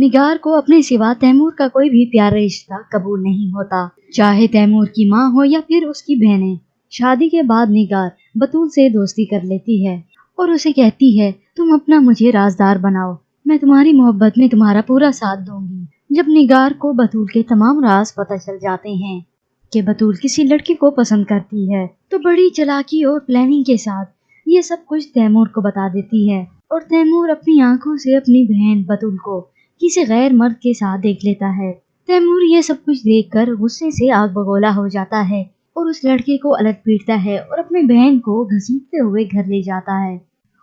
نگار کو اپنے سوا تیمور کا کوئی بھی پیارا رشتہ قبول نہیں ہوتا، چاہے تیمور کی ماں ہو یا پھر اس کی بہنیں۔ شادی کے بعد نگار بطول سے دوستی کر لیتی ہے اور اسے کہتی ہے تم اپنا مجھے رازدار بناؤ، میں تمہاری محبت میں تمہارا پورا ساتھ دوں گی۔ جب نگار کو بطول کے تمام راز پتہ چل جاتے ہیں کہ بطول کسی لڑکی کو پسند کرتی ہے تو بڑی چالاکی اور پلاننگ کے ساتھ یہ سب کچھ تیمور کو بتا دیتی ہے، اور تیمور اپنی آنکھوں سے اپنی بہن بطول کو کسی غیر مرد کے ساتھ دیکھ لیتا ہے۔ تیمور یہ سب کچھ دیکھ کر غصے سے آگ بگولا ہو جاتا ہے اور اس لڑکے کو الٹ پیٹتا ہے اور اپنی بہن کو گھسیٹتے ہوئے گھر لے جاتا ہے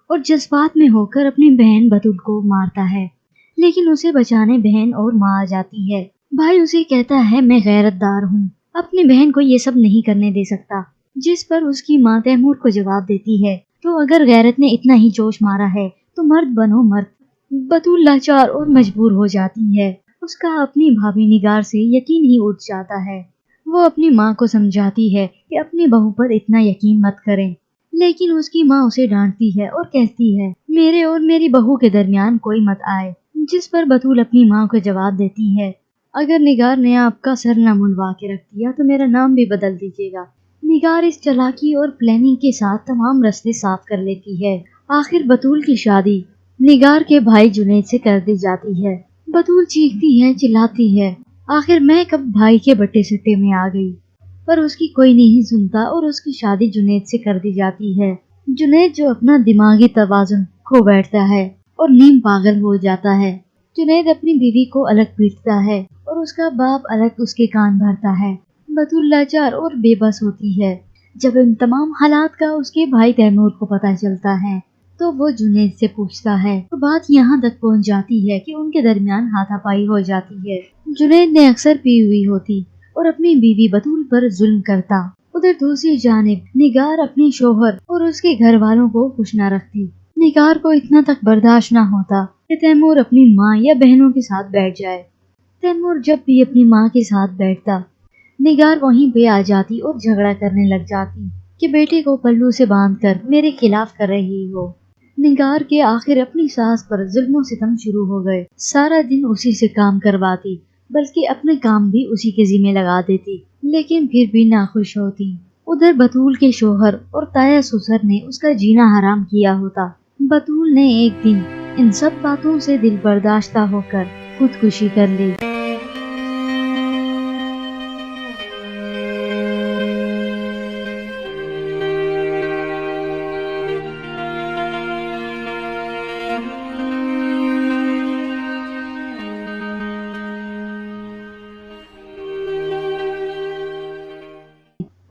اور جذبات میں ہو کر اپنی بہن بطول کو مارتا ہے، لیکن اسے بچانے بہن اور ماں آ جاتی ہے۔ بھائی اسے کہتا ہے میں غیرت دار ہوں، اپنی بہن کو یہ سب نہیں کرنے دے سکتا، جس پر اس کی ماں تیمور کو جواب دیتی ہے تو اگر غیرت نے اتنا ہی جوش مارا ہے تو مرد بنو مرد۔ بطول لاچار اور مجبور ہو جاتی ہے، اس کا اپنی بھابھی نگار سے یقین ہی اٹھ جاتا ہے۔ وہ اپنی ماں کو سمجھاتی ہے کہ اپنی بہو پر اتنا یقین مت کریں، لیکن اس کی ماں اسے ڈانٹتی ہے اور کہتی ہے میرے اور میری بہو کے درمیان کوئی مت آئے، جس پر بطول اپنی ماں کو جواب دیتی ہے اگر نگار نے آپ کا سر نہ منڈوا کے رکھ دیا تو میرا نام بھی بدل دیجیے گا۔ نگار اس چالاکی اور پلاننگ کے ساتھ تمام راستے صاف کر لیتی ہے۔ آخر بطول کی شادی نگار کے بھائی جنید سے کر دی جاتی ہے۔ بطول چیختی ہے، چلاتی ہے آخر میں کب بھائی کے بٹے سٹے میں آ گئی، پر اس کی کوئی نہیں سنتا اور اس کی شادی جنید سے کر دی جاتی ہے۔ جنید جو اپنا دماغی توازن کھو بیٹھتا ہے اور نیم پاگل ہو جاتا ہے۔ جنید اپنی بیوی کو الگ پیٹتا ہے اور اس کا باپ الگ اس کے کان بھرتا ہے۔ بطول لاچار اور بے بس ہوتی ہے۔ جب ان تمام حالات کا اس کے بھائی تیمور کو پتہ چلتا ہے تو وہ جنید سے پوچھتا ہے اور بات یہاں تک پہنچ جاتی ہے کہ ان کے درمیان ہاتھا پائی ہو جاتی ہے۔ جنید نے اکثر پی ہوئی ہوتی اور اپنی بیوی بطول پر ظلم کرتا۔ ادھر دوسری جانب نگار اپنے شوہر اور اس کے گھر والوں کو خوش نہ رکھتی۔ نگار کو اتنا تک برداشت نہ ہوتا کہ تیمور اپنی ماں یا بہنوں کے ساتھ بیٹھ جائے۔ تیمور جب بھی اپنی ماں کے ساتھ بیٹھتا نگار وہیں پہ آ جاتی اور جھگڑا کرنے لگ جاتی کہ بیٹے کو پلو سے باندھ کر میرے خلاف کر رہی ہو۔ نگار کے آخر اپنی ساس پر ظلم و ستم شروع ہو گئے۔ سارا دن اسی سے کام کرواتی بلکہ اپنے کام بھی اسی کے ذمہ لگا دیتی، لیکن پھر بھی ناخوش ہوتی۔ ادھر بطول کے شوہر اور تایا سسر نے اس کا جینا حرام کیا ہوتا۔ بطول نے ایک دن ان سب باتوں سے دل برداشتہ ہو کر خودکشی کر لی۔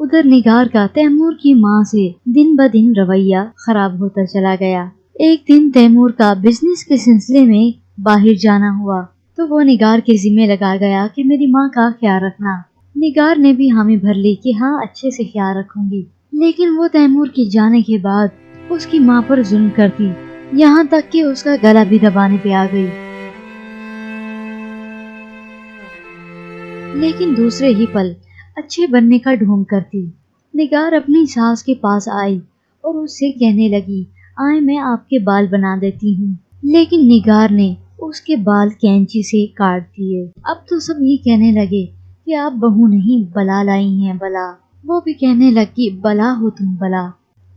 ادھر نگار کا تیمور کی ماں سے دن بدن رویہ خراب ہوتا چلا گیا۔ ایک دن تیمور کا بزنس کے سلسلے میں باہر جانا ہوا تو وہ نگار کے ذمہ لگا گیا کہ میری ماں کا خیال رکھنا۔ نگار نے بھی حامی بھر لی کہ ہاں اچھے سے خیال رکھوں گی، لیکن وہ تیمور کے جانے کے بعد اس کی ماں پر ظلم کرتی، یہاں تک کہ اس کا گلا بھی دبانے پہ آ گئی۔ لیکن دوسرے ہی پل اچھے بننے کا ڈھونگ کرتی۔ نگار اپنی ساس کے پاس آئی اور اس سے کہنے لگی آئے میں آپ کے بال بنا دیتی ہوں، لیکن نگار نے اس کے بال کینچی سے کاٹ دیے۔ اب تو سب یہ کہنے لگے کہ آپ بہو نہیں بلا لائی ہیں بلا۔ وہ بھی کہنے لگی بلا ہو تم بلا۔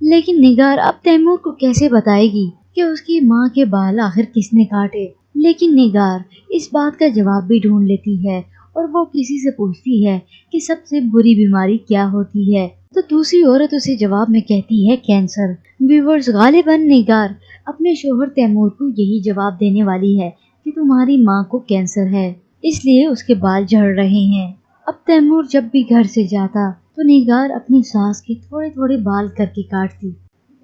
لیکن نگار اب تیمور کو کیسے بتائے گی کہ اس کی ماں کے بال آخر کس نے کاٹے؟ لیکن نگار اس بات کا جواب بھی ڈھونڈ لیتی ہے اور وہ کسی سے پوچھتی ہے کہ سب سے بری بیماری کیا ہوتی ہے تو دوسری عورت اسے جواب میں کہتی ہے کینسر۔ ویورز غالباً نگار اپنے شوہر تیمور کو یہی جواب دینے والی ہے کہ تمہاری ماں کو کینسر ہے اس لیے اس کے بال جھڑ رہے ہیں۔ اب تیمور جب بھی گھر سے جاتا تو نگار اپنی ساس کے تھوڑے تھوڑے بال کر کے کاٹتی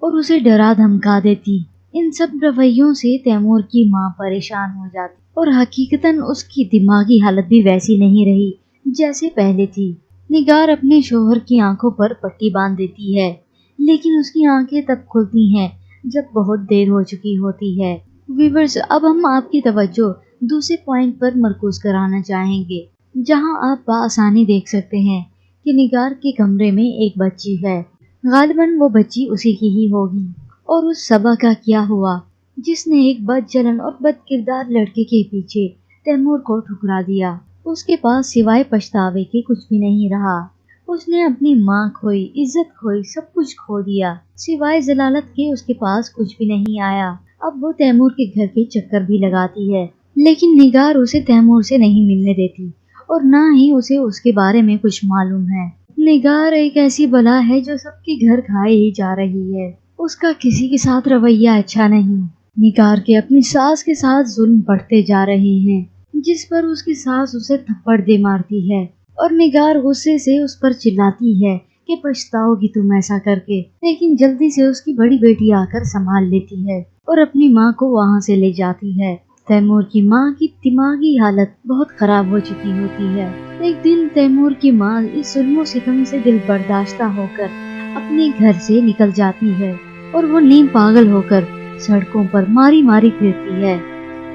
اور اسے ڈرا دھمکا دیتی۔ ان سب رویوں سے تیمور کی ماں پریشان ہو جاتی اور حقیقتاً اس کی دماغی حالت بھی ویسی نہیں رہی جیسے پہلے تھی۔ نگار اپنے شوہر کی آنکھوں پر پٹی باندھ دیتی ہے، لیکن اس کی آنکھیں تب کھلتی ہیں جب بہت دیر ہو چکی ہوتی ہے۔ ویورز اب ہم آپ کی توجہ دوسرے پوائنٹ پر مرکوز کرانا چاہیں گے، جہاں آپ بآسانی دیکھ سکتے ہیں کہ نگار کے کمرے میں ایک بچی ہے۔ غالباً وہ بچی اسی کی ہی ہوگی۔ اور اس صبا کا کیا ہوا جس نے ایک بد چلن اور بد کردار لڑکے کے پیچھے تیمور کو ٹھکرا دیا۔ اس کے پاس سوائے پچھتاوے کے کچھ بھی نہیں رہا۔ اس نے اپنی ماں کھوئی، عزت کھوئی، سب کچھ کھو دیا۔ سوائے ذلالت کے اس کے پاس کچھ بھی نہیں آیا۔ اب وہ تیمور کے گھر کے چکر بھی لگاتی ہے، لیکن نگار اسے تیمور سے نہیں ملنے دیتی اور نہ ہی اسے اس کے بارے میں کچھ معلوم ہے۔ نگار ایک ایسی بلا ہے جو سب کے گھر کھائے ہی جا رہی ہے۔ اس کا کسی کے ساتھ رویہ اچھا نہیں۔ نگار کے اپنی ساس کے ساتھ ظلم بڑھتے جا رہے ہیں، جس پر اس کی ساس اسے تھپڑ دے مارتی ہے اور نگار غصے سے اس پر چلاتی ہے کہ پچھتاؤ گی تم ایسا کر کے، لیکن جلدی سے اس کی بڑی بیٹی آ کر سنبھال لیتی ہے اور اپنی ماں کو وہاں سے لے جاتی ہے۔ تیمور کی ماں کی دماغی حالت بہت خراب ہو چکی ہوتی ہے۔ ایک دن تیمور کی ماں اس ظلم و ستم سے دل برداشتہ ہو کر اپنے گھر سے نکل جاتی ہے اور وہ نیم پاگل ہو کر سڑکوں پر ماری ماری پھرتی ہے۔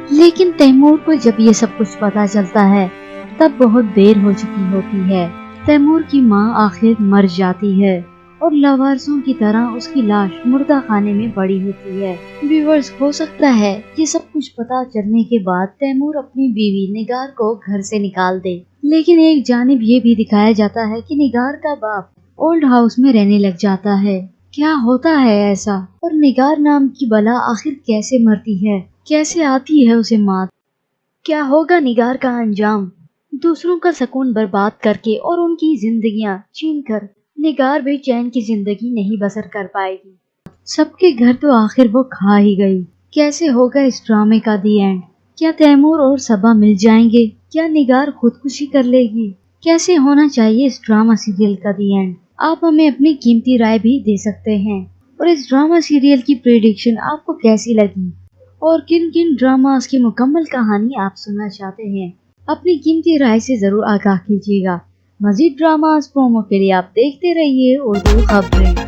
لیکن تیمور کو جب یہ سب کچھ پتا چلتا ہے تب بہت دیر ہو چکی ہوتی ہے۔ تیمور کی ماں آخر مر جاتی ہے اور لاوارثوں کی طرح اس کی لاش مردہ خانے میں پڑی ہوتی ہے۔ ویورز، ہو سکتا ہے یہ سب کچھ پتا چلنے کے بعد تیمور اپنی بیوی نگار کو گھر سے نکال دے، لیکن ایک جانب یہ بھی دکھایا جاتا ہے کہ نگار کا باپ اولڈ ہاؤس میں رہنے لگ جاتا ہے۔ کیا ہوتا ہے ایسا؟ اور نگار نام کی بلا آخر کیسے مرتی ہے؟ کیسے آتی ہے اسے موت؟ کیا ہوگا نگار کا انجام؟ دوسروں کا سکون برباد کر کے اور ان کی زندگیاں چھین کر نگار بے چین کی زندگی نہیں بسر کر پائے گی۔ سب کے گھر تو آخر وہ کھا ہی گئی۔ کیسے ہوگا اس ڈرامے کا دی اینڈ؟ کیا تیمور اور صبا مل جائیں گے؟ کیا نگار خودکشی کر لے گی؟ کیسے ہونا چاہیے اس ڈرامہ سیریل کا دی اینڈ؟ آپ ہمیں اپنی قیمتی رائے بھی دے سکتے ہیں۔ اور اس ڈرامہ سیریل کی پریڈکشن آپ کو کیسی لگی اور کن کن ڈراماز کی مکمل کہانی آپ سننا چاہتے ہیں؟ اپنی قیمتی رائے سے ضرور آگاہ کیجیے گا۔ مزید ڈراماز پرومو کے لیے آپ دیکھتے رہیے اردو خبریں۔